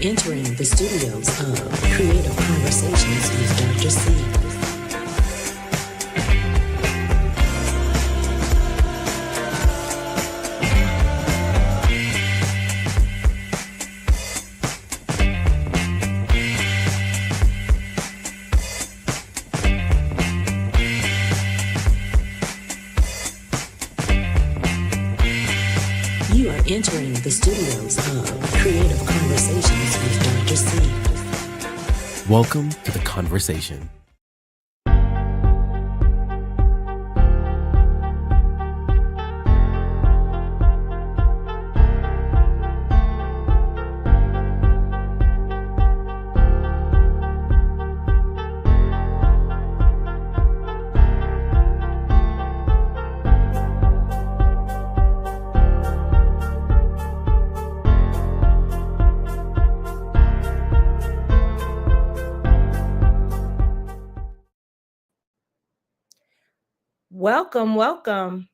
entering the studios of Creative Conversations with Dr. C. You are entering the studios of Creative Conversations with Dr. C. Welcome to The Conversation. Welcome.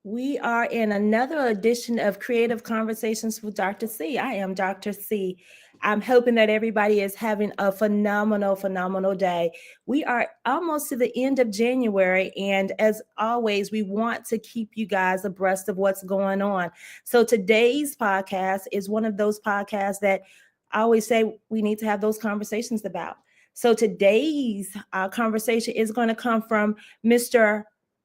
We are in another edition of Creative Conversations with Dr. C. I am Dr. C. I'm hoping that everybody is having a phenomenal day. We are almost to the end of January, and as always, we want to keep you guys abreast of what's going on. So today's podcast is one of those podcasts that I always say we need to have those conversations about. So today's conversation is going to come from Mr.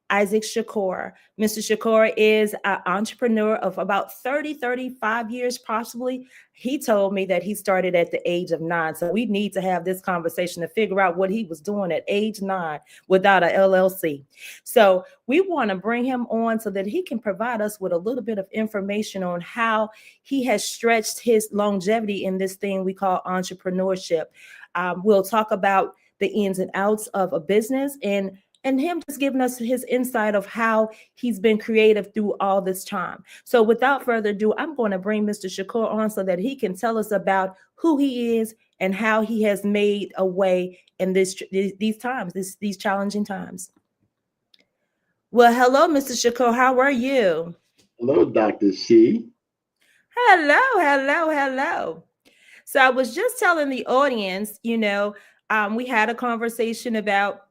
Isaac Shakur. Mr. Shakur is an entrepreneur of about 35 years, possibly. He told me that he started at the age of 9. So we need to have this conversation to figure out what he was doing at age 9 without an LLC. So we want to bring him on so that he can provide us with a little bit of information on how he has stretched his longevity in this thing we call entrepreneurship. We'll talk about the ins and outs of a business and him just giving us his insight of how he's been creative through all this time. So without further ado, I'm going to bring Mr. Shakur on so that he can tell us about who he is and how he has made a way in these times, these challenging times. Well, hello, Mr. Shakur. How are you? Hello, Dr. C. Hello. So I was just telling the audience, we had a conversation about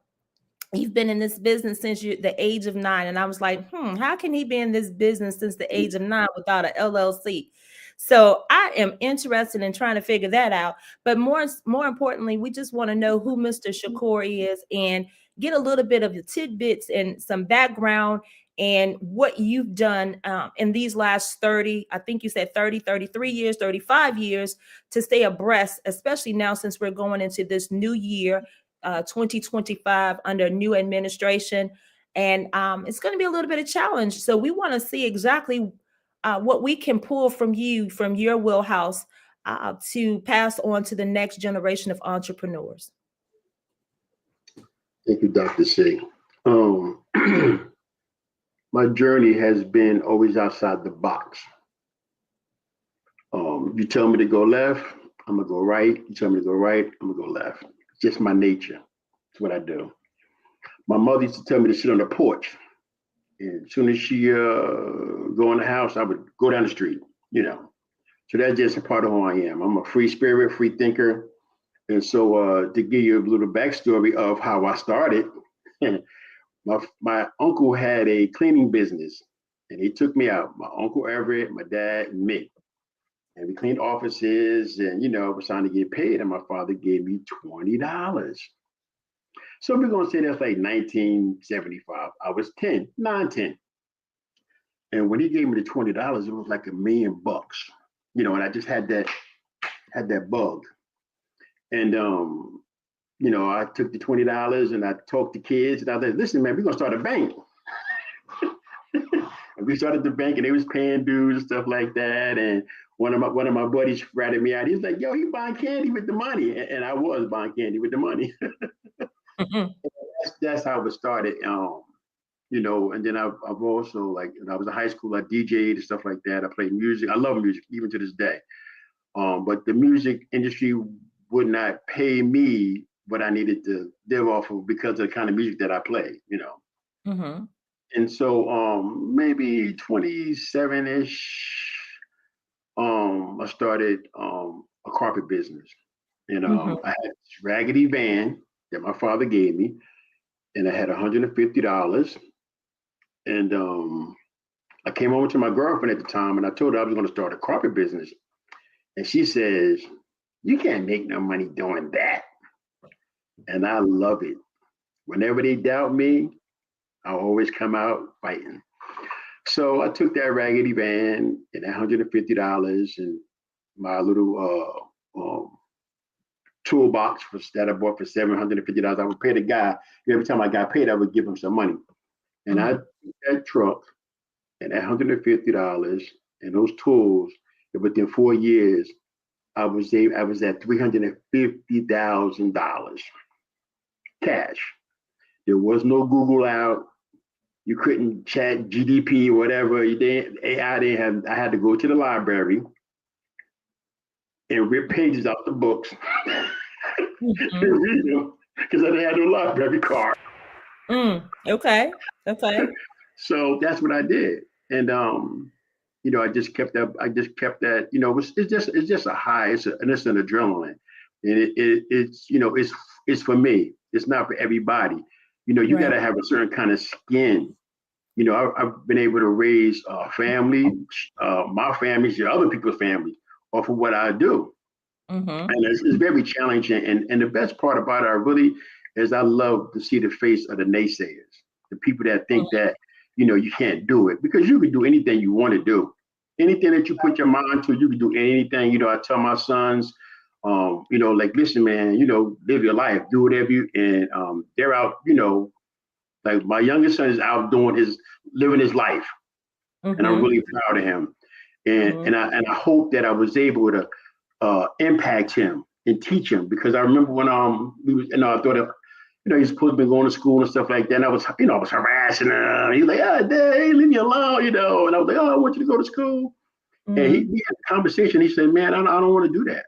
you've been in this business since the age of 9. And I was like, how can he be in this business since the age of 9 without an LLC? So I am interested in trying to figure that out. But more importantly, we just want to know who Mr. Shakur is and get a little bit of the tidbits and some background and what you've done in these last 30, I think you said 30, 33 years, 35 years to stay abreast, especially now since we're going into this new year, 2025 under new administration. And it's going to be a little bit of challenge. So we want to see exactly what we can pull from you, from your wheelhouse to pass on to the next generation of entrepreneurs. Thank you, Dr. C. My journey has been always outside the box. You tell me to go left, I'm going to go right. You tell me to go right, I'm going to go left. It's just my nature. It's what I do. My mother used to tell me to sit on the porch. And as soon as she go in the house, I would go down the street, So that's just a part of who I am. I'm a free spirit, free thinker. And so to give you a little backstory of how I started, my uncle had a cleaning business and he took me out, my Uncle Everett, my dad, and me. And we cleaned offices and, I was trying to get paid and my father gave me $20. So we're going to say that's like 1975. I was 10. And when he gave me the $20, it was like $1 million. And I just had that bug. And, I took the $20 and I talked to kids and I was like, listen, man, we're going to start a bank. And we started the bank and they was paying dues and stuff like that. And one of my buddies ratted me out. He was like, yo, you buying candy with the money. And I was buying candy with the money. That's how it started. And then I've also, like, when I was in high school, I DJ'd and stuff like that. I played music. I love music, even to this day. But the music industry would not pay me what I needed to live off of because of the kind of music that I play, Mm-hmm. And so maybe 27-ish, I started a carpet business. And Mm-hmm. I had this raggedy van that my father gave me, and I had $150. And I came over to my girlfriend at the time, and I told her I was going to start a carpet business. And she says, "You can't make no money doing that." And I love it. Whenever they doubt me, I always come out fighting. So I took that raggedy van and that $150 and my little toolbox that I bought for $750. I would pay the guy. Every time I got paid, I would give him some money. And I Mm-hmm. took that truck and that $150 and those tools. And within 4 years, I was at $350,000 cash. There was no Google out. You couldn't chat GDP or whatever. You didn't AI didn't have. I had to go to the library and rip pages out the books Mm-hmm. and read them because I didn't have no library card. Okay. Okay. So that's what I did, and I just kept that. I just kept that. It's just a high. It's an adrenaline, and it's for me. It's not for everybody. You got Right. to have a certain kind of skin. I've been able to raise a family, my family's, other people's family, off of what I do. Mm-hmm. And it's very challenging. And the best part about it, I love to see the face of the naysayers, the people that think that, you can't do it because you can do anything you want to do. Anything that you put your mind to, you can do anything. I tell my sons, like, listen, man, live your life, do whatever and they're out, like my youngest son is out living his life, and I'm Mm-hmm. really proud of him. And Mm-hmm. and I hope that I was able to impact him and teach him because I remember when we was I thought of he's supposed to be going to school and stuff like that. And I was harassing him. He's like, "Ah, Dad, hey, leave me alone," And I was like, "Oh, I want you to go to school." And Mm-hmm. we had a conversation. He said, "Man, I don't want to do that.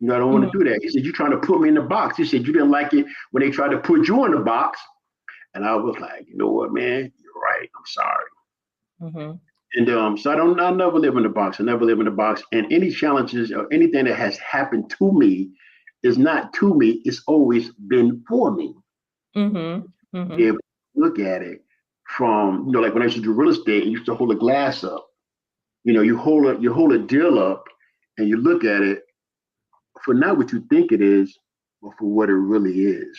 I don't want to do that." He said, "You're trying to put me in the box." He said, "You didn't like it when they tried to put you in the box." And I was like, "You know what, man? You're right. I'm sorry." Mm-hmm. And so I never live in the box. I never live in the box. And any challenges or anything that has happened to me is not to me. It's always been for me. Mm-hmm. Be Mm-hmm. able to look at it from, like when I used to do real estate, I used to hold a glass up. You hold a deal up and you look at it for not what you think it is, but for what it really is.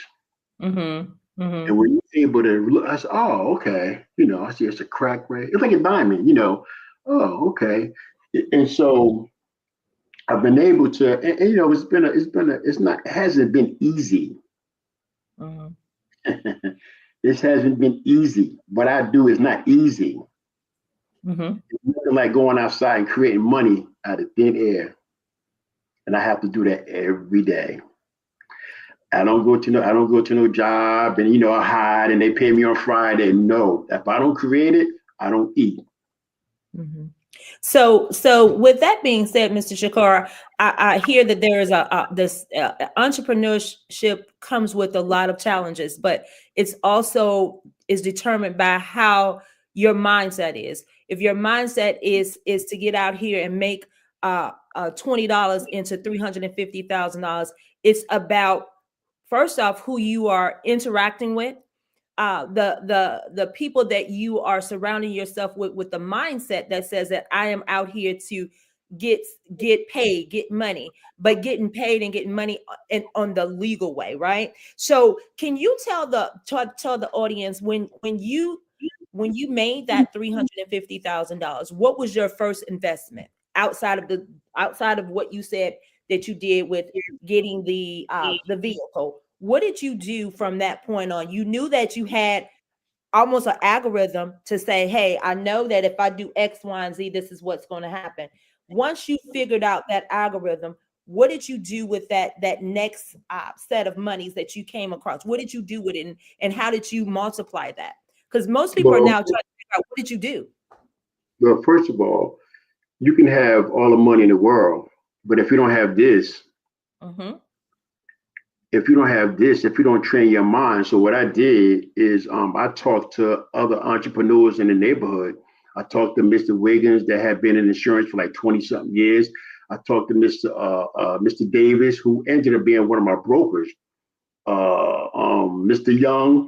Mm-hmm. And Mm-hmm. when you're able to look, I said, "Oh, okay." I see it's a crack right. It's like a diamond. Oh, okay. And so I've been able to, it hasn't been easy. Mm-hmm. This hasn't been easy. What I do is not easy. Mm-hmm. It's nothing like going outside and creating money out of thin air. And I have to do that every day. I don't go to no job and I hide and they pay me on Friday. No, if I don't create it, I don't eat. Mm-hmm. So with that being said, Mr. Shakur, I hear that there is this entrepreneurship comes with a lot of challenges, but it's also is determined by how your mindset is. If your mindset is to get out here and make $20 into $350,000, it's about first off who you are interacting with, the people that you are surrounding yourself with the mindset that says that I am out here to get get paid, get money, but getting paid and getting money on the legal way, right? So can you tell the audience when you made that $350,000, what was your first investment outside of what you said that you did with getting the vehicle? What did you do from that point on? You knew that you had almost an algorithm to say, hey, I know that if I do X, Y, and Z, this is what's going to happen. Once you figured out that algorithm, what did you do with that next set of monies that you came across? What did you do with it, and how did you multiply that? Because most people are Well, now trying to figure out, what did you do? well, first of all, you can have all the money in the world, but Mm-hmm. if you don't train your mind. So what I did is I talked to other entrepreneurs in the neighborhood. I talked to Mr. Wiggins that had been in insurance for like 20 something years. I talked to Mr. Davis, who ended up being one of my brokers. Mr. Young,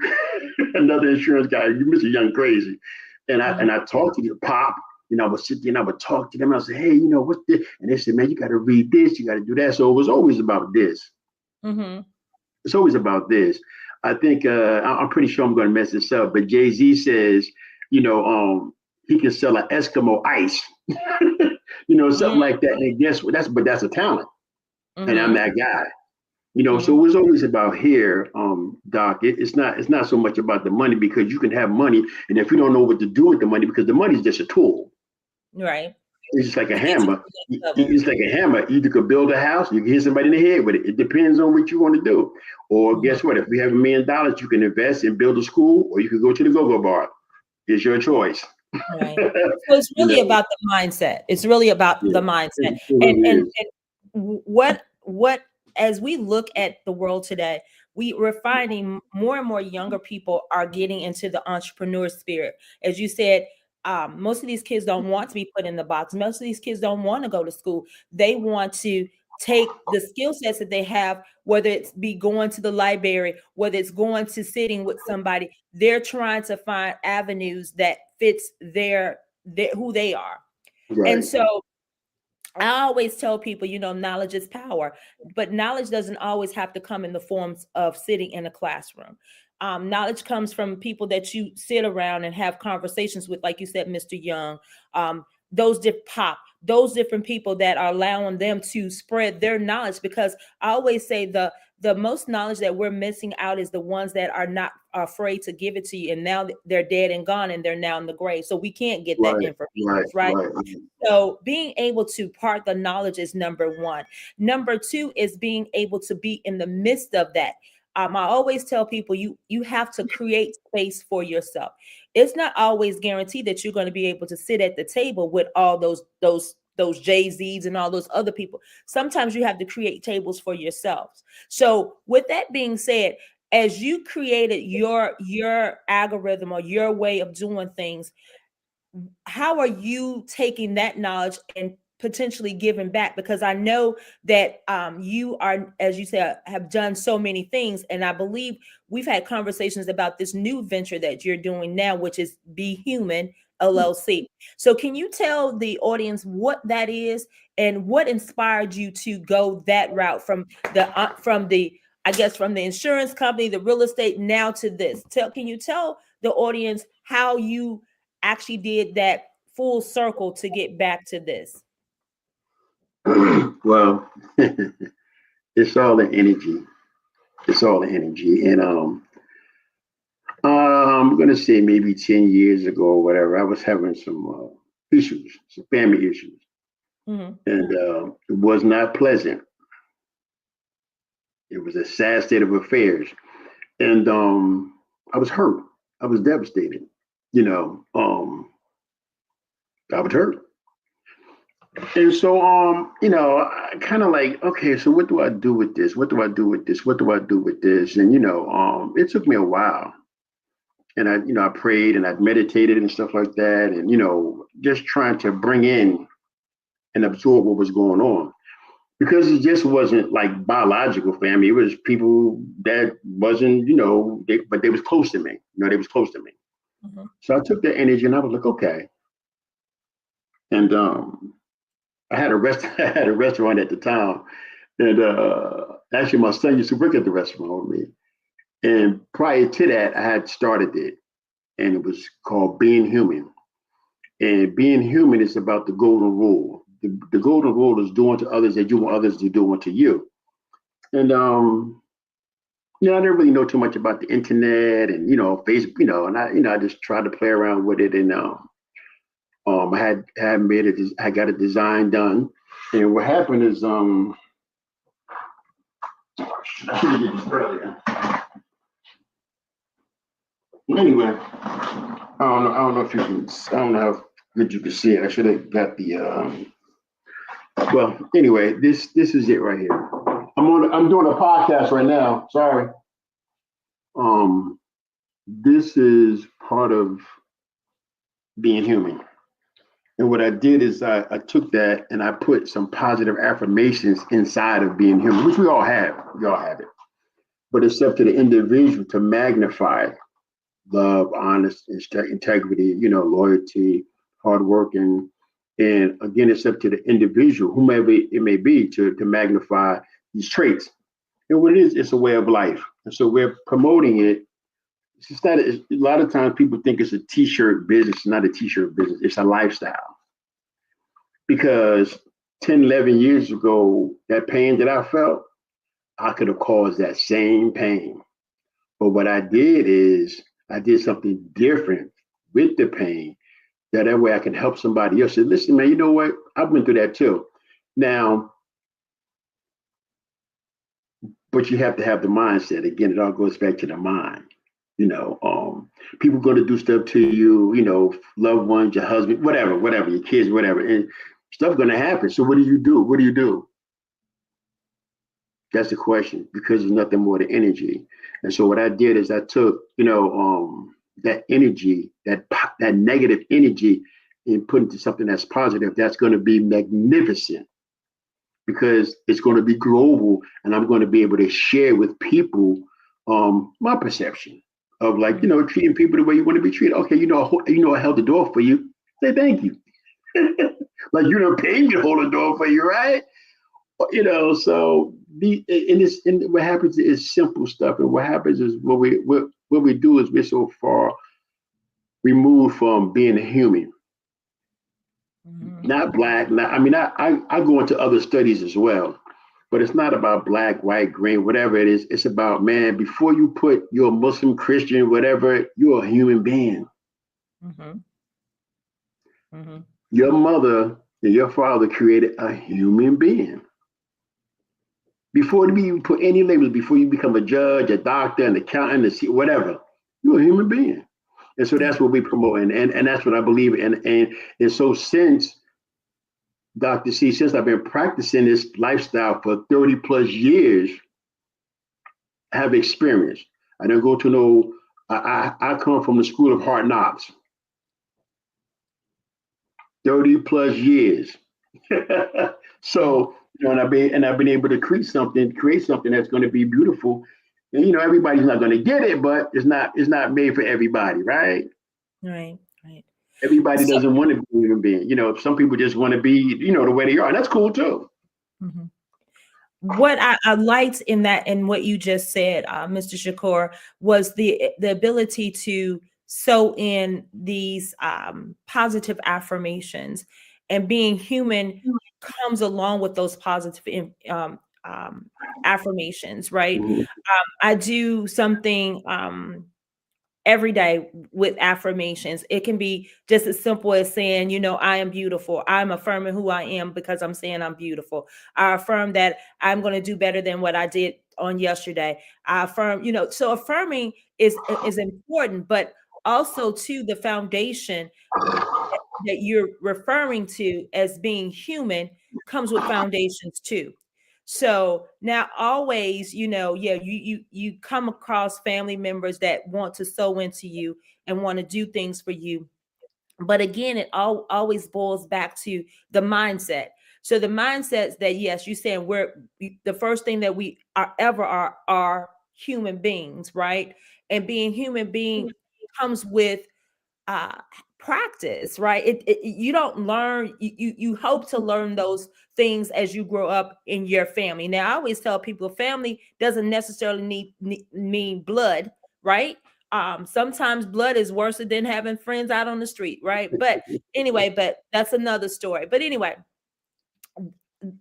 another insurance guy, Mr. Young crazy. And I talked to the Pop, I would sit there and I would talk to them. And I said, hey, what's this? And they said, man, you got to read this, you got to do that. So it was always about this. Mm-hmm. It's always about this. I think I'm pretty sure I'm going to mess this up, but Jay-Z says, he can sell an Eskimo ice, something like that. And guess what? That's a talent, and I'm that guy. So it was always about here, Doc. It's not so much about the money, because you can have money, and if you don't know what to do with the money, because the money is just a tool. Right. It's just like a hammer. It's like a hammer. Either could build a house, you can hit somebody in the head with it. It depends on what you want to do. Or guess what? If we have $1 million, you can invest and build a school, or you can go to the go-go bar. It's your choice. Right. So it's really about the mindset. It's really about the mindset. And what as we look at the world today, we're finding more and more younger people are getting into the entrepreneur spirit. As you said, most of these kids don't want to be put in the box. Most of these kids don't want to go to school. They want to take the skill sets that they have, whether it's be going to the library, whether it's going to sitting with somebody. They're trying to find avenues that fits their who they are. Right. And so I always tell people, knowledge is power, but knowledge doesn't always have to come in the forms of sitting in a classroom. Knowledge comes from people that you sit around and have conversations with, like you said, Mr. Young, those different people that are allowing them to spread their knowledge. Because I always say the most knowledge that we're missing out is the ones that are not afraid to give it to you. And now they're dead and gone, and they're now in the grave. So we can't get that information, right? So being able to part the knowledge is number one. Number two is being able to be in the midst of that. I always tell people you have to create space for yourself. It's not always guaranteed that you're going to be able to sit at the table with all those Jay-Z's and all those other people. Sometimes you have to create tables for yourselves. So with that being said, as you created your algorithm or your way of doing things, how are you taking that knowledge and potentially giving back? Because I know that you are, as you said, have done so many things. And I believe we've had conversations about this new venture that you're doing now, which is Be Human LLC. So can you tell the audience what that is and what inspired you to go that route from the insurance company, the real estate, now to this? Can you tell the audience how you actually did that full circle to get back to this? Well, it's all the energy. And I'm gonna say maybe 10 years ago or whatever, I was having some issues, some family issues. And it was not pleasant. It was a sad state of affairs. And I was hurt. I was devastated. I was hurt. And so, I kind of like, okay, so what do I do with this? What do I do with this? What do I do with this? And, it took me a while. And I prayed and I meditated and stuff like that. And, just trying to bring in and absorb what was going on. Because it just wasn't like biological family. It was people that wasn't, but they was close to me. They was close to me. So I took that energy and I was like, okay. And I had a restaurant at the time, and actually my son used to work at the restaurant with me. And prior to that, I had started it, and it was called Being Human. And being human is about the golden rule. The golden rule is doing to others that you want others to do unto you. And I didn't really know too much about the internet and Facebook, and I just tried to play around with it. And I had got a design done, and what happened is I should have did this earlier. Anyway, I don't know if you can. I don't know how good you can see it. I should have got the. Well, anyway, this is it right here. I'm doing a podcast right now. Sorry. This is part of Being Human. And what I did is I took that and I put some positive affirmations inside of being human, which we all have. We all have it. But it's up to the individual to magnify love, honesty, integrity, loyalty, hard work, and again, it's up to the individual, whomever it may be, to magnify these traits. And what it is, it's a way of life. And so we're promoting it. It's not, a lot of times people think it's a t-shirt business. It's not a t-shirt business. It's a lifestyle. Because 10, 11 years ago, that pain that I felt, I could have caused that same pain. But what I did is I did something different with the pain that way I can help somebody else. Say, listen, man, you know what? I've been through that too. Now, but you have to have the mindset. Again, it all goes back to the mind. People going to do stuff to you, loved ones, your husband, whatever, your kids, whatever, and stuff going to happen. So what do you do? What do you do? That's the question, because there's nothing more than energy. And so what I did is I took, that energy, that negative energy, and put into something that's positive. That's going to be magnificent, because it's going to be global, and I'm going to be able to share with people my perception of, like, treating people the way you want to be treated. Okay, I held the door for you. Say thank you. Like, you don't pay me to hold the door for you, right? So what happens is simple stuff, and what happens is what we do is we're so far removed from being a human, not black. I go into other studies as well, but it's not about black, white, green, whatever it is. It's about, man, before you put you're a Muslim, Christian, whatever, you're a human being. Mm-hmm. Mm-hmm. Your mother and your father created a human being. Before you even put any labels, before you become a judge, a doctor, an accountant, whatever, you're a human being. And so that's what we promote, and that's what I believe in. And so since Dr. C, since I've been practicing this lifestyle for 30 plus years, I have experience. I don't go to no, I come from the school of hard knocks. 30 plus years. So, and I've been able to create something that's going to be beautiful. And everybody's not going to get it, but it's not made for everybody, right? Right. Everybody doesn't want to be a human being. Some people just want to be, the way they are. And that's cool too. Mm-hmm. What I liked in that, and what you just said, Mr. Shakur, was the ability to sow in these positive affirmations, and being human comes along with those positive affirmations, right? Mm-hmm. I do something every day with affirmations. It can be just as simple as saying, I am beautiful. I'm affirming who I am because I'm saying I'm beautiful. I affirm that I'm going to do better than what I did on yesterday. I affirm, so affirming is important, but also to the foundation that you're referring to as being human comes with foundations too. So now always, you come across family members that want to sow into you and want to do things for you. But again, it always boils back to the mindset. So the mindsets that, yes, you're saying the first thing that we are human beings, right? And being human being comes with uh practice, right? You don't learn, you hope to learn those things as you grow up in your family. Now I always tell people family doesn't necessarily mean blood, right? Sometimes blood is worse than having friends out on the street, right? But anyway, but that's another story. But anyway,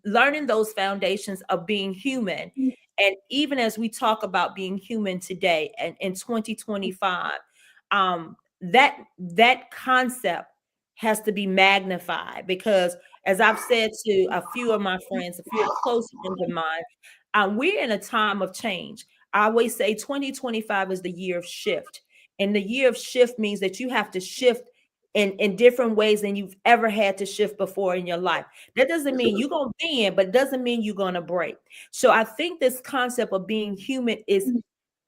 learning those foundations of being human, and even as we talk about being human today and in 2025, that concept has to be magnified, because as I've said to a few of my friends, a few close friends of mine, we're in a time of change. I always say 2025 is the year of shift, and the year of shift means that you have to shift in different ways than you've ever had to shift before in your life. That doesn't mean you're going to bend, but it doesn't mean you're going to break. So I think this concept of being human is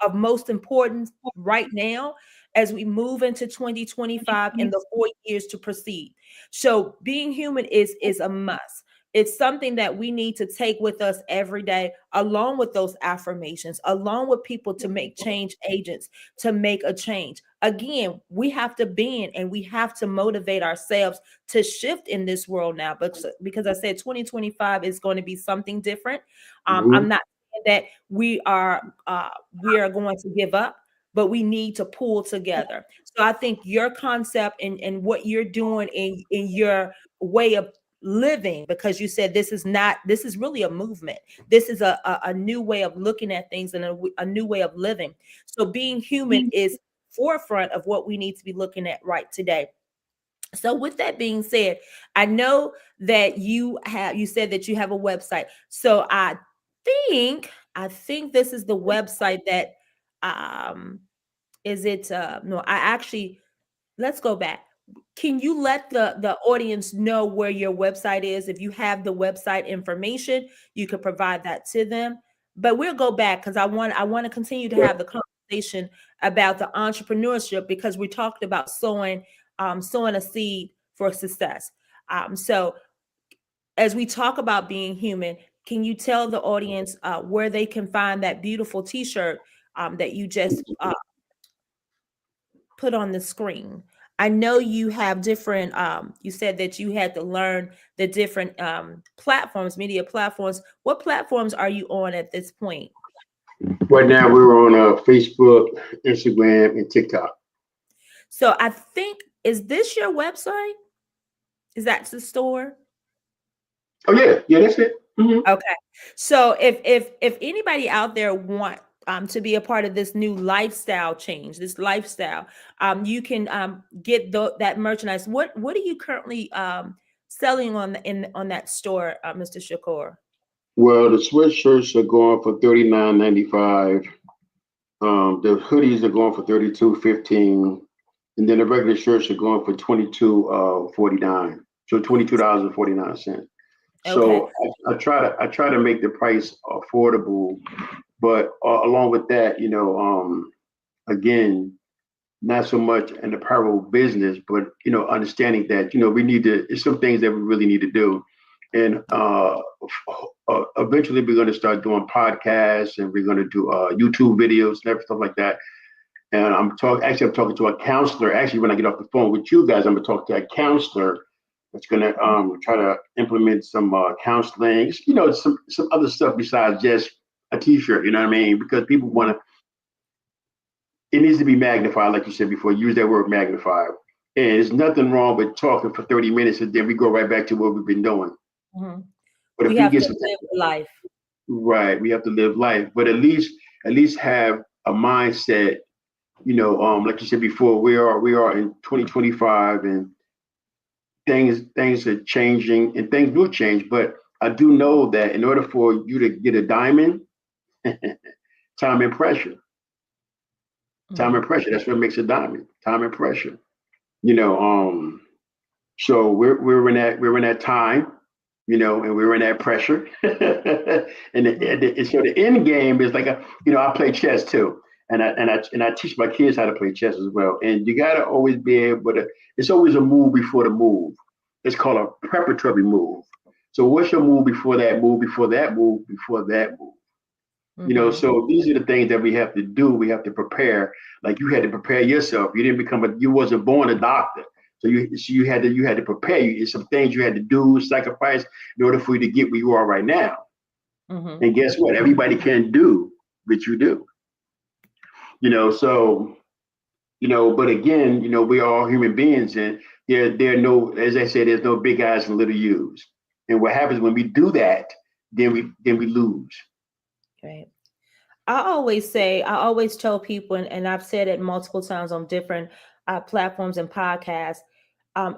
of most importance right now. as we move into 2025 and the 4 years to proceed. So being human is a must. It's something that we need to take with us every day, along with those affirmations, along with people to make change agents, to make a change. Again, we have to bend and we have to motivate ourselves to shift in this world now. But because I said 2025 is going to be something different. I'm not saying that we are going to give up, but we need to pull together. So I think your concept and what you're doing in your way of living, because you said this is really a movement. This is a new way of looking at things and a new way of living. So being human is forefront of what we need to be looking at right today. So with that being said, I know that you said that you have a website. So I think this is the website that is it no, I actually let's go back. Can you let the audience know where your website is? If you have the website information, you could provide that to them. But we'll go back because I want to continue to have the conversation about the entrepreneurship, because we talked about sowing a seed for success. So as we talk about being human, can you tell the audience where they can find that beautiful T-shirt that you just put on the screen? I know you have different, you said that you had to learn the different platforms, media platforms. What platforms are you on at this point? Right now, we're on Facebook, Instagram, and TikTok. So I think, is this your website? Is that the store? Oh yeah, that's it. Okay. So if anybody out there want to be a part of this new lifestyle change, this lifestyle, you can get that merchandise. What are you currently selling on that store, Mr. Shakur? Well, the sweatshirts are going for $39.95. The hoodies are going for $32.15, and then the regular shirts are going for $22.49. So $22.49. Okay. So I try to make the price affordable, but along with that, again, not so much an apparel business, but understanding that we need to. It's some things that we really need to do, and eventually we're going to start doing podcasts, and we're going to do YouTube videos and stuff like that. And I'm talking to a counselor. Actually, when I get off the phone with you guys, I'm going to talk to a counselor that's going to try to implement some counseling. Some other stuff besides just a T-shirt. You know what I mean? Because people want to. It needs to be magnified, like you said before. Use that word magnified. And there's nothing wrong with talking for 30 minutes and then we go right back to what we've been doing. Mhm. But if We we have get to some live life. right, we have to live life. But at least have a mindset. Like you said before, we are in 2025 and things are changing and things will change. But I do know that in order for you to get a diamond, time and pressure. Time Mhm. and pressure. That's what makes a diamond. Time and pressure. You know, so we're in that time, and we're in that pressure. So the end game is like I play chess too, and I teach my kids how to play chess as well. And you gotta always be able to. It's always a move before the move. It's called a preparatory move. So what's your move before that move? Before that move? Before that move? Mhm. So these are the things that we have to do. We have to prepare. Like you had to prepare yourself. You wasn't born a doctor. So you had to prepare. It's some things you had to do, sacrifice in order for you to get where you are right now. Mhm. And guess what? Everybody can do what you do. So but again, we are all human beings, and there are no, as I said, there's no big eyes and little U's. And what happens when we do that, then we lose. Right. I always tell people, and I've said it multiple times on different platforms and podcasts,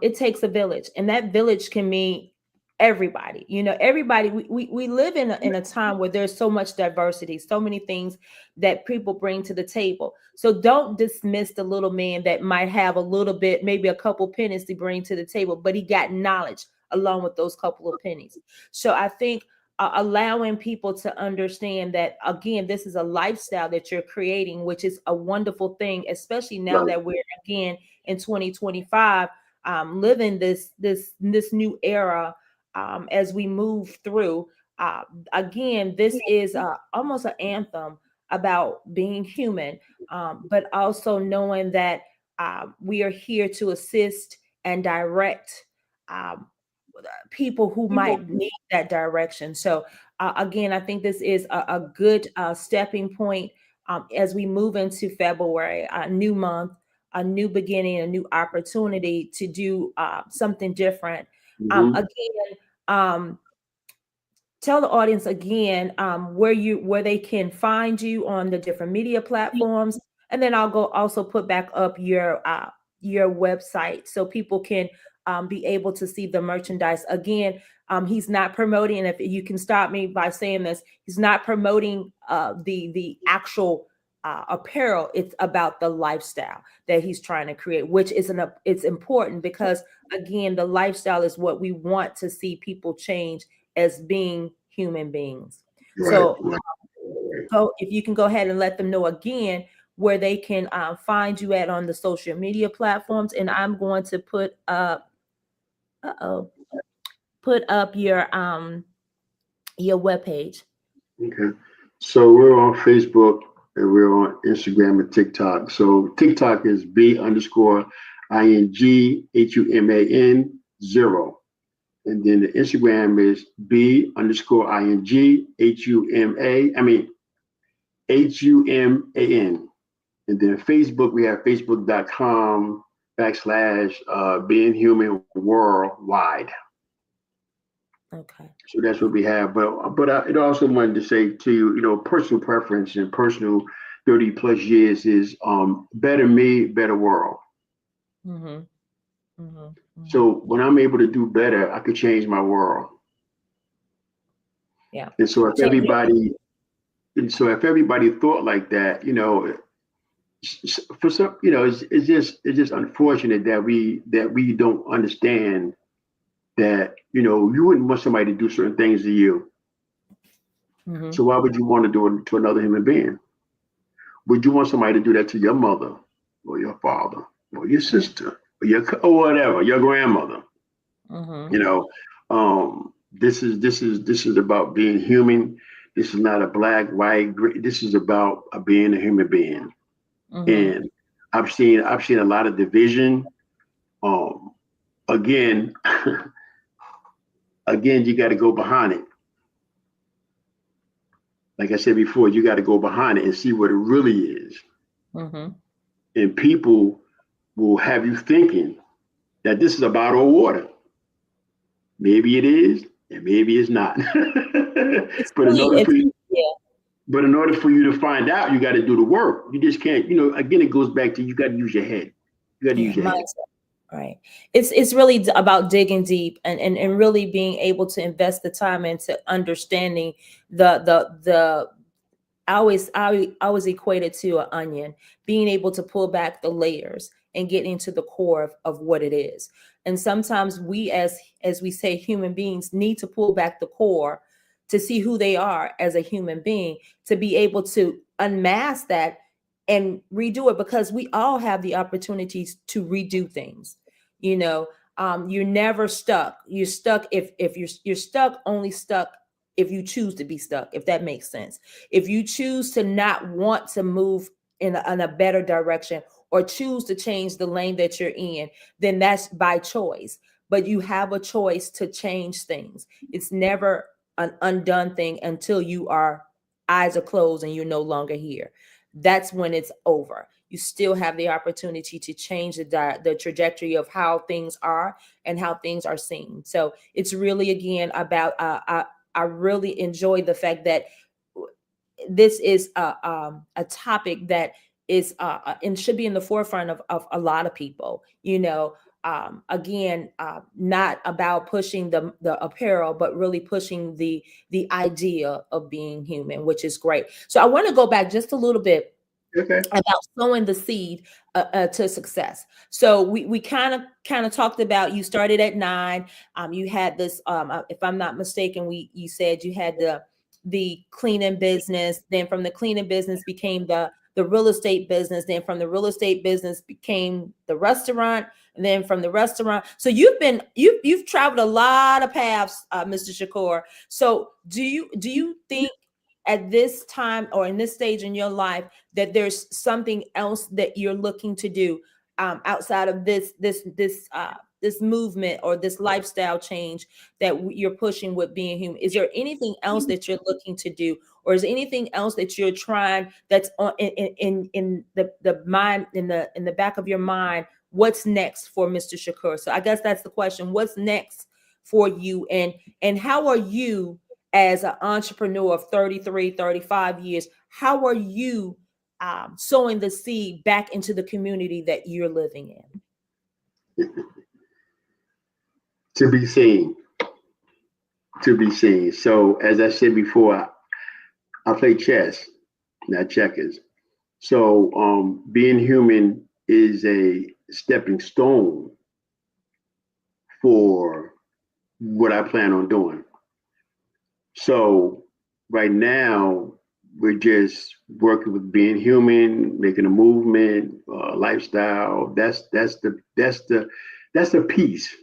it takes a village, and that village can mean everybody. Everybody. We live in a time where there's so much diversity, so many things that people bring to the table. So don't dismiss the little man that might have a little bit, maybe a couple pennies to bring to the table, but he got knowledge along with those couple of pennies. So I think allowing people to understand that, again, this is a lifestyle that you're creating, which is a wonderful thing, especially now Right. that we're again in 2025, living this new era, as we move through. Uh, Again, this is almost an anthem about being human, but also knowing that we are here to assist and direct um, people who might need that direction. So, again, I think this is a good stepping point as we move into February, a new month, a new beginning, a new opportunity to do something different. Mm-hmm. Again, tell the audience again where they can find you on the different media platforms, and then I'll go also put back up your website so people can be able to see the merchandise. Again, he's not promoting, and if you can stop me by saying this, he's not promoting the actual apparel. It's about the lifestyle that he's trying to create, which is it's important because, again, the lifestyle is what we want to see people change as being human beings. Right. So, Right. go if you can go ahead and let them know again where they can find you at on the social media platforms, and I'm going to put up put up your webpage. Okay. So we're on Facebook and we're on Instagram and TikTok. So TikTok is B_INGHUMAN 0. And then the Instagram is B_INGHUMAN. And then Facebook, we have Facebook.com/being human worldwide. Okay. So that's what we have. But it also wanted to say to you, personal preference and personal 30 plus years is better me, better world. Mm-hmm. Mm-hmm. Mm-hmm. So when I'm able to do better, I could change my world. Yeah. And so if everybody thought like that, for some, it's just unfortunate that we don't understand that, you wouldn't want somebody to do certain things to you. Mm-hmm. So why would you want to do it to another human being? Would you want somebody to do that to your mother or your father or your sister or whatever, your grandmother? Mm-hmm. This is about being human. This is not a black, white, gray. This is about being a human being. Mm-hmm. And I've seen a lot of division. Again, you got to go behind it. Like I said before, you got to go behind it and see what it really is. Mm-hmm. And people will have you thinking that this is a bottle of water. Maybe it is, and maybe it's not. It's but in really, order it's for you, yeah. but in order for you to find out, you got to do the work. You just can't. Again, it goes back to you got to use your head. You got to Yeah, use your head. mindset. Right. It's really about digging deep and really being able to invest the time into understanding the I always equate it to an onion, being able to pull back the layers and get into the core of what it is. And sometimes we as we say human beings need to pull back the core to see who they are as a human being, to be able to unmask that and redo it, because we all have the opportunities to redo things. You know, you're never stuck. You're stuck if you're stuck, only stuck if you choose to be stuck, if that makes sense. If you choose to not want to move in a better direction or choose to change the lane that you're in, then that's by choice. But you have a choice to change things. It's never an undone thing until you are eyes are closed and you're no longer here. That's when it's over. You still have the opportunity to change the trajectory of how things are and how things are seen. So it's really, again, about I really enjoy the fact that this is a topic that is and should be in the forefront of a lot of people. Again, not about pushing the apparel, but really pushing the idea of being human, which is great. So I want to go back just a little bit Okay. about sowing the seed to success. So we kind of talked about, you started at 9. You had this, if I'm not mistaken, you said you had the cleaning business. Then from the cleaning business became the real estate business. Then from the real estate business became the restaurant. And then from the restaurant, so you've traveled a lot of paths, Mr. Shakur. So do you think at this time or in this stage in your life that there's something else that you're looking to do outside of this movement or this lifestyle change that you're pushing with being human? Is there anything else that you're looking to do, or is there anything else that you're trying that's on in the mind, in the back of your mind? What's next for Mr. Shakur? So I guess that's the question. What's next for you, and how are you as an entrepreneur of 33, 35 years? How are you sowing the seed back into the community that you're living in? To be seen. To be seen. So as I said before, I play chess, not checkers. So being human is a stepping stone for what I plan on doing. So right now we're just working with being human, making a movement, lifestyle. That's a piece.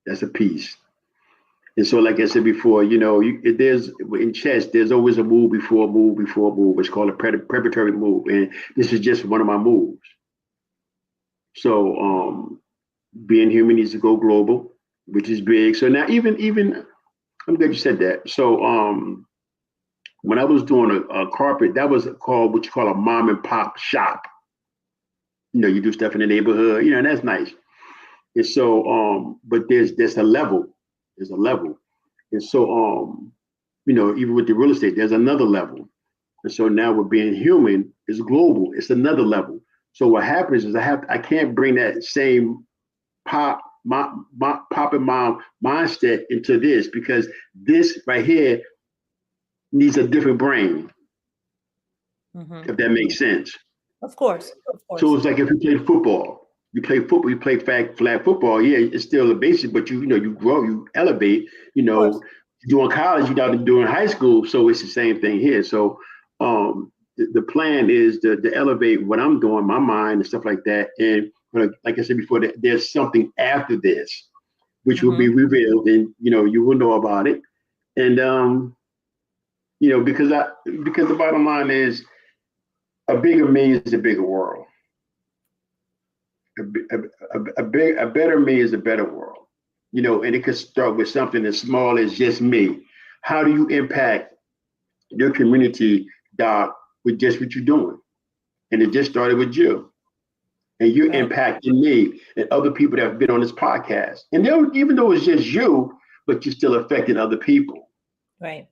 That's a piece. And so, like I said before, there's in chess, there's always a move before a move before a move. It's called a preparatory move, and this is just one of my moves. So, being human needs to go global, which is big. So now, even I'm glad you said that. So, when I was doing a carpet, that was called what you call a mom and pop shop. You do stuff in the neighborhood, and that's nice. And so, but there's a level. There's a level. And so, even with the real estate, there's another level. And so now with being human, it's global. It's another level. So what happens is I can't bring that same pop and mom mindset into this, because this right here needs a different brain, if that makes sense. Of course, of course. So it's like if you play football, you play flag football. Yeah, it's still a basic, but you grow, you elevate. Doing college, you're not doing high school, so it's the same thing here. So the plan is to elevate what I'm doing, my mind and stuff like that. And like I said before, there's something after this, which will be revealed, and you will know about it. And because the bottom line is, a bigger me is a bigger world. A better me is a better world. And it could start with something as small as just me. How do you impact your community, Doc, with just what you're doing? And it just started with you. And you're impacting me and other people that have been on this podcast. And even though it's just you, but you're still affecting other people. Right.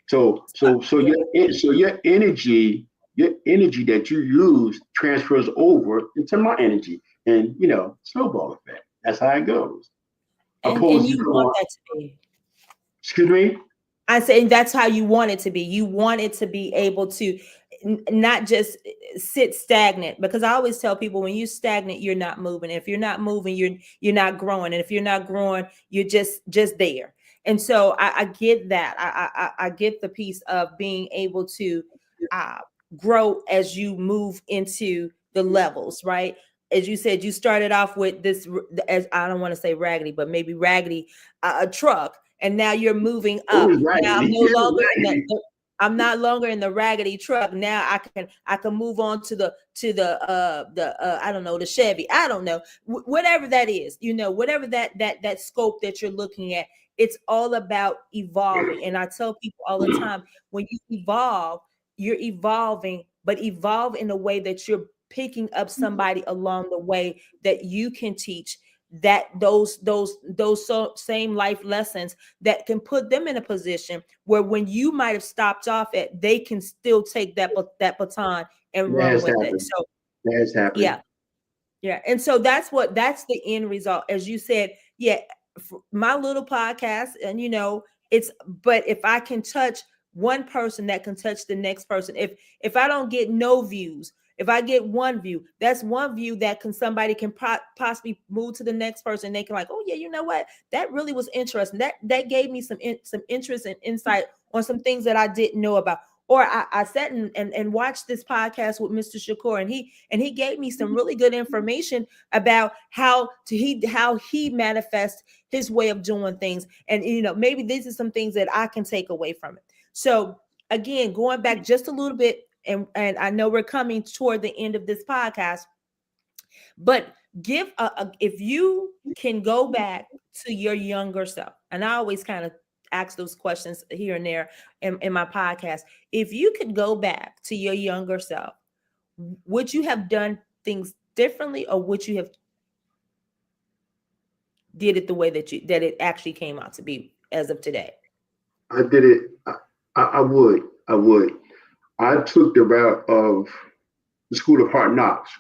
So your energy that you use transfers over into my energy, and snowball effect. That's how it goes. And you want that to be. Excuse me? I say that's how you want it to be. You want it to be able to not just sit stagnant, because I always tell people, when you're stagnant, you're not moving. If you're not moving, you're not growing. And if you're not growing, you're just there. And so I get that. I get the piece of being able to grow as you move into the levels, right? As you said, you started off with this, as I don't want to say raggedy, but maybe raggedy, a truck, and now you're moving up. Now I'm not longer in the raggedy truck. Now I can move on to the I don't know, the Chevy. I don't know, whatever that is. Whatever that scope that you're looking at. It's all about evolving. And I tell people all the time, when you evolve, you're evolving, but evolve in a way that you're picking up somebody along the way that you can teach, that those same life lessons that can put them in a position where when you might have stopped off at, they can still take that baton and run with it. So that's happening. Yeah. And so that's the end result. As you said, my little podcast, and but if I can touch one person that can touch the next person. If I don't get no views, if I get one view, that's one view that somebody can possibly move to the next person. They can like, oh yeah, you know what? That really was interesting. That gave me some interest and insight on some things that I didn't know about. Or I sat and watched this podcast with Mr. Shakur, and he gave me some really good information about how he manifests his way of doing things. And maybe these are some things that I can take away from it. So again, going back just a little bit, and I know we're coming toward the end of this podcast, but give if you can go back to your younger self, and I always kind of ask those questions here and there in my podcast. If you could go back to your younger self, would you have done things differently, or would you have did it the way that it actually came out to be as of today? I did it. I would. I took the route of the School of Hard Knocks.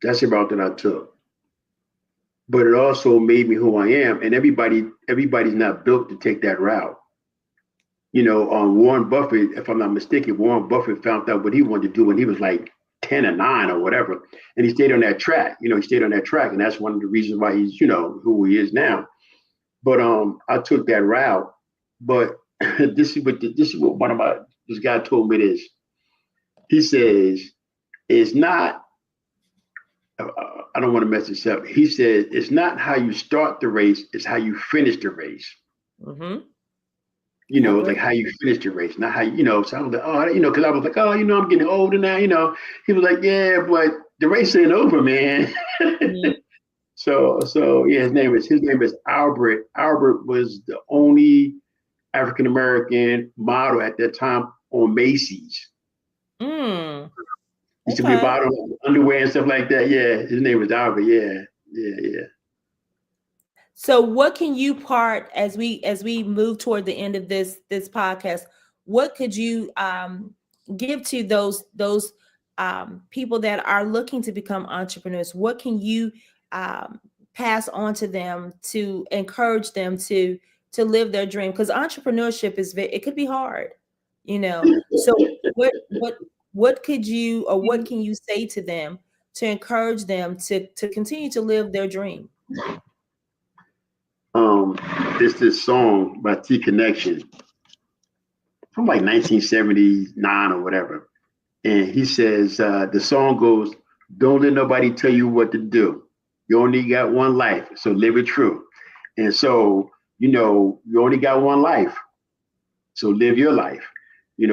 That's the route that I took. But it also made me who I am. And everybody's not built to take that route. Warren Buffett, if I'm not mistaken, Warren Buffett found out what he wanted to do when he was like 10 or 9 or whatever. And he stayed on that track. He stayed on that track. And that's one of the reasons why he's, who he is now. But I took that route. But this is what this guy told me this. He says, it's not, I don't want to mess this up. He said, it's not how you start the race, it's how you finish the race. Mm-hmm. It's like how you finish the race, not how so I was like, oh, because I was like, oh, I'm getting older now, He was like, yeah, but the race ain't over, man. Mm-hmm. So yeah, his name is Albert. Albert was the only African American model at that time on Macy's. Used to be about underwear and stuff like that. Yeah, his name was Albert. Yeah. So what can you part as we move toward the end of this podcast? What could you give to those people that are looking to become entrepreneurs? What can you pass on to them to encourage them to live their dream? Because entrepreneurship it could be hard, So what could you, or what can you say to them to encourage them to continue to live their dream? It's this song by T Connection from like 1979 or whatever. And he says, the song goes, don't let nobody tell you what to do. You only got one life, so live it true. And so, you only got one life, so live your life.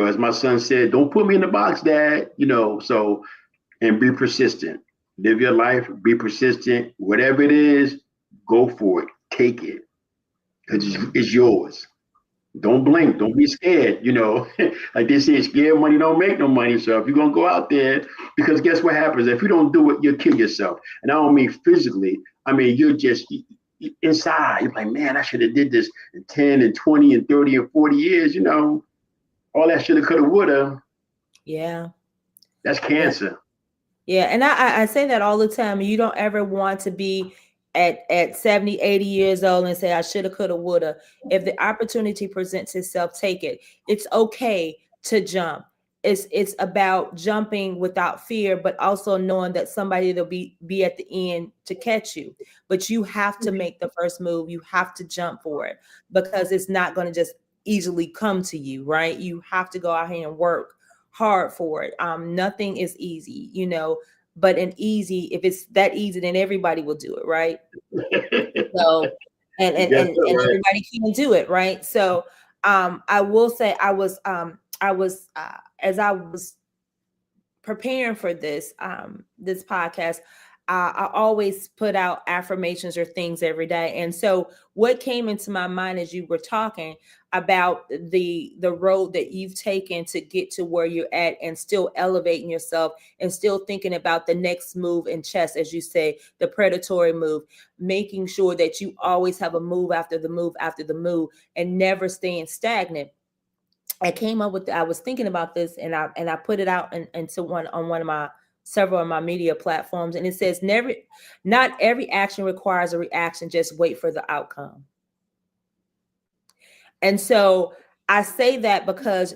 As my son said, don't put me in the box, Dad, and be persistent. Live your life, be persistent. Whatever it is, go for it. Take it. Because it's yours. Don't blink. Don't be scared. Like they say, scared money don't make no money. So if you're going to go out there, because guess what happens? If you don't do it, you'll kill yourself. And I don't mean physically. I mean, you're just inside. You're like, man, I should have did this in 10 and 20 and 30 and 40 years. All that shoulda, coulda, woulda. Yeah. That's cancer. Yeah. And I say that all the time. You don't ever want to be at 70, 80 years old and say, I shoulda, coulda, woulda. If the opportunity presents itself, take it. It's okay to jump. It's about jumping without fear, but also knowing that somebody will be at the end to catch you. But you have to make the first move. You have to jump for it, because it's not going to just easily come to you, right? You have to go out here and work hard for it. Nothing is easy, but if it's that easy, then everybody will do it, right? So and everybody can do it, right? So I will say I was as I was preparing for this podcast, I always put out affirmations or things every day. And so what came into my mind as you were talking about the road that you've taken to get to where you're at, and still elevating yourself and still thinking about the next move in chess, as you say, the predatory move, making sure that you always have a move after the move after the move and never staying stagnant. I was thinking about this, and I put it out into one of my several of my media platforms. And it says, not every action requires a reaction. Just wait for the outcome. And so I say that because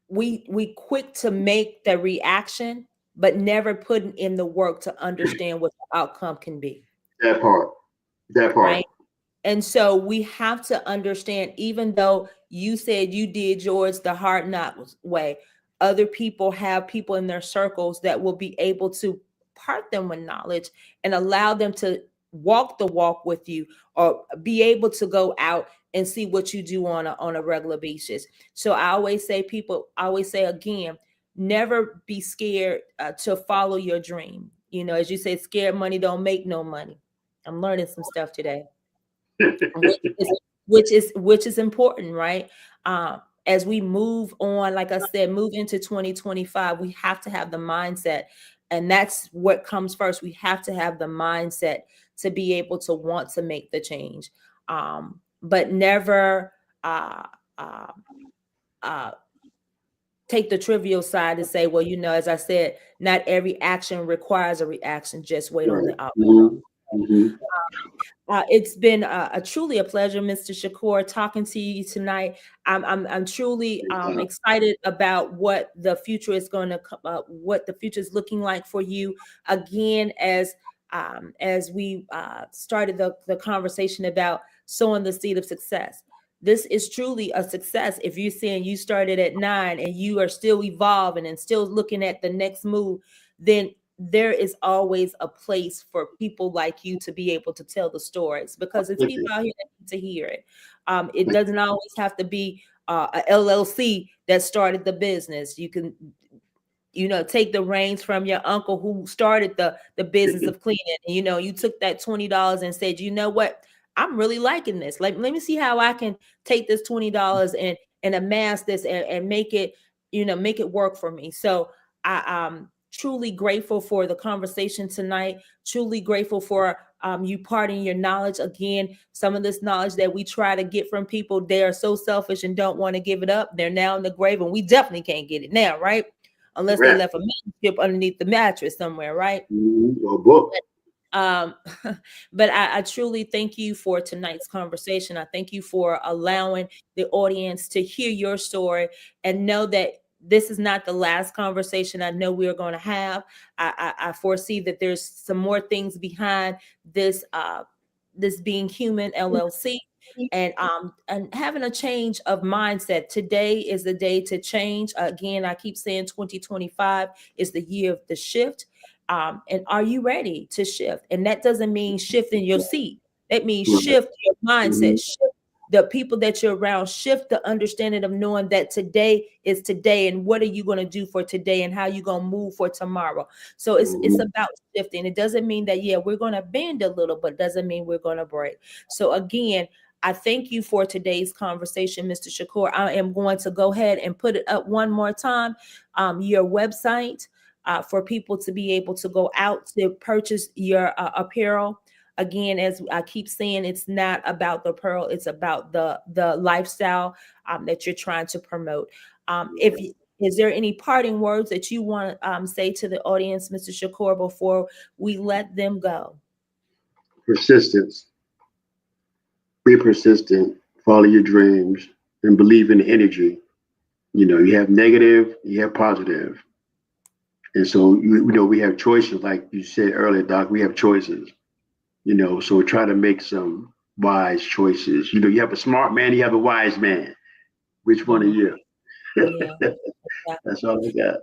we quick to make the reaction, but never putting in the work to understand what the outcome can be. That part. That part. Right. And so we have to understand, even though you said you did yours the hard knock way, other people have people in their circles that will be able to part them with knowledge and allow them to walk the walk with you, or be able to go out and see what you do on a regular basis. So I always say, people, I always say again, never be scared to follow your dream. You know, as you say, scared money don't make no money. I'm learning some stuff today, which is which is important, right? As we move on, like I said, move into 2025, we have to have the mindset, and that's what comes first. We have to have the mindset to be able to want to make the change, but never uh, uh, uh, take the trivial side and say, well, you know, as I said, not every action requires a reaction. Just wait on Right. the outcome. Mm-hmm. It's been a truly a pleasure, Mr. Shakur, talking to you tonight. I'm truly excited about what the future is going to what the future is looking like for you. Again, as we started the conversation about sowing the seed of success. This is truly a success. If you're saying you started at 9 and you are still evolving and still looking at the next move, then there is always a place for people like you to be able to tell the stories, because it's Thank people you. out here that need to hear it. It doesn't always have to be a LLC that started the business. You can, you know, take the reins from your uncle who started the business of cleaning. And, you know, you took that $20 and said, you know what, I'm really liking this. Like, let me see how I can take this $20 and amass this and make it, you know, make it work for me. So I'm truly grateful for the conversation tonight. Truly grateful for you parting your knowledge. Again, some of this knowledge that we try to get from people, they are so selfish and don't want to give it up. They're now in the grave, and we definitely can't get it now, right? Unless they Correct. left a manuscript underneath the mattress somewhere, right? Mm-hmm. Or book. Um, but I truly thank you for tonight's conversation. I thank you for allowing the audience to hear your story and know that this is not the last conversation I know we are going to have. I foresee that there's some more things behind this this Being Human LLC, and having a change of mindset. Today is the day to change. Again, I keep saying 2025 is the year of the shift. And are you ready to shift? And that doesn't mean shifting your seat. That means Right. shift your Mm-hmm. mindset, shift the people that you're around, shift the understanding of knowing that today is today, and what are you going to do for today, and how you going to move for tomorrow. So it's Mm-hmm. about shifting. It doesn't mean that, yeah, we're going to bend a little, but doesn't mean we're going to break. So again, I thank you for today's conversation, Mr. Shakur. I am going to go ahead and put it up one more time. Your website, for people to be able to go out to purchase your apparel. Again, as I keep saying, it's not about the pearl; it's about the lifestyle that you're trying to promote. Is there any parting words that you want to say to the audience, Mr. Shakur, before we let them go? Persistence. Be persistent. Follow your dreams and believe in the energy. You know, you have negative, you have positive. And so, you know, we have choices. Like you said earlier, Doc, we have choices. You know, so try to make some wise choices. You know, you have a smart man, you have a wise man. Which one are Mhm. you? Yeah. That's all I got.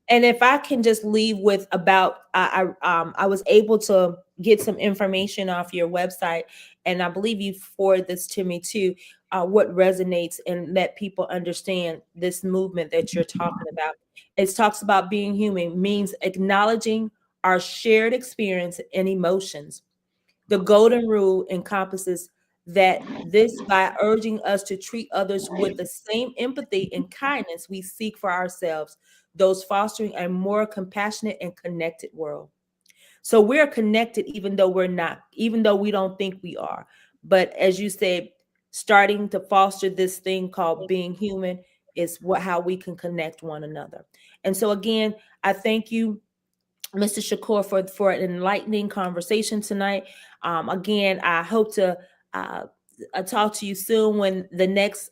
And if I can just leave with about, I was able to get some information off your website, and I believe you forwarded this to me too. What resonates and let people understand this movement that you're talking about. It talks about being human means acknowledging our shared experience and emotions. The golden rule encompasses that this by urging us to treat others with the same empathy and kindness we seek for ourselves, those fostering a more compassionate and connected world. So we're connected even though we're not, even though we don't think we are. But as you said, starting to foster this thing called being human is what how we can connect one another. And so again, I thank you, Mr. Shakur, for an enlightening conversation tonight. Again, I hope to uh, talk to you soon when the next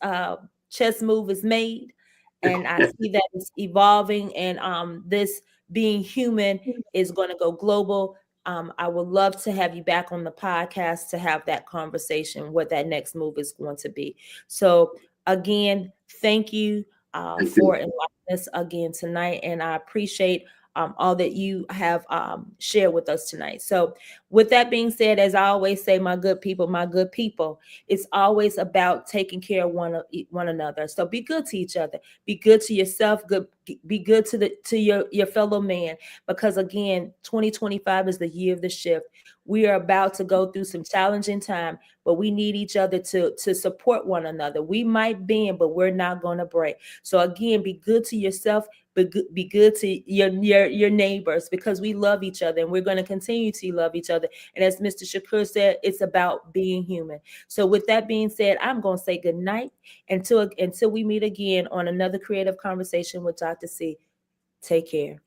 chess move is made, and I see that it's evolving, and this being human is going to go global. I would love to have you back on the podcast to have that conversation, what that next move is going to be. So again, thank you Thank for you. enlightening us again tonight, and I appreciate all that you have shared with us tonight. So with that being said, as I always say, my good people, it's always about taking care of one another. So be good to each other, be good to yourself, be good to your fellow man, because again, 2025 is the year of the shift. We are about to go through some challenging time, but we need each other to support one another. We might bend, but we're not going to break. So again, be good to yourself, be good to your neighbors, because we love each other, and we're going to continue to love each other. And as Mr. Shakur said, it's about being human. So with that being said, I'm going to say good night until we meet again on another creative conversation with Dr. C. Take care.